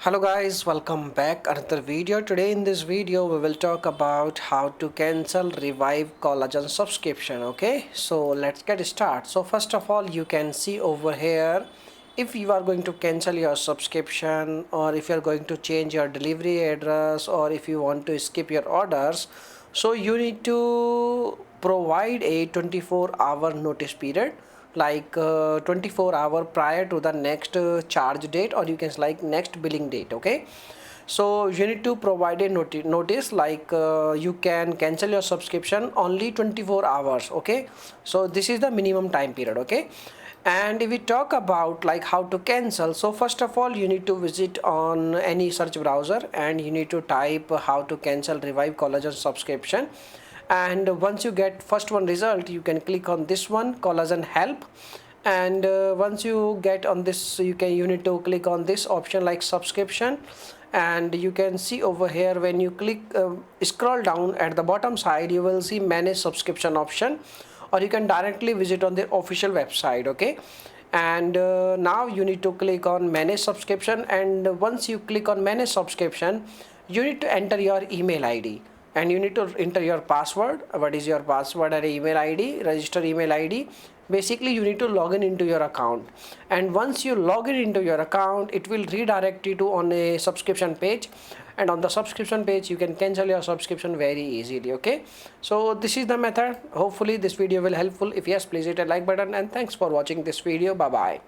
Hello guys, welcome back another video. Today in this video we will talk about how to cancel revive collagen subscription. Okay, so let's get started. So first of all, you can see over here, if you are going to cancel your subscription, or if you are going to change your delivery address, or if you want to skip your orders, so you need to provide a 24-hour notice period, like 24 hour prior to the next charge date, or you can say like next billing date. Okay, so you need to provide a notice, like you can cancel your subscription only 24 hours. Okay, so this is the minimum time period. Okay, and if we talk about like how to cancel, so first of all you need to visit on any search browser and you need to type how to cancel revive collagen subscription. And once you get first one result, you can click on this one, collagen help. And once you get on this, you need to click on this option like subscription. And you can see over here, when you click scroll down at the bottom side, you will see manage subscription option, or you can directly visit on the official website. Okay, and now you need to click on manage subscription. And once you click on manage subscription, you need to enter your email id, and you need to enter your password. What is your password and email id? Register email id. Basically you need to log in into your account, and once you log in into your account, it will redirect you to on a subscription page, and on the subscription page you can cancel your subscription very easily. Okay, so this is the method. Hopefully this video will helpful. If yes, please hit a like button, and thanks for watching this video. Bye bye.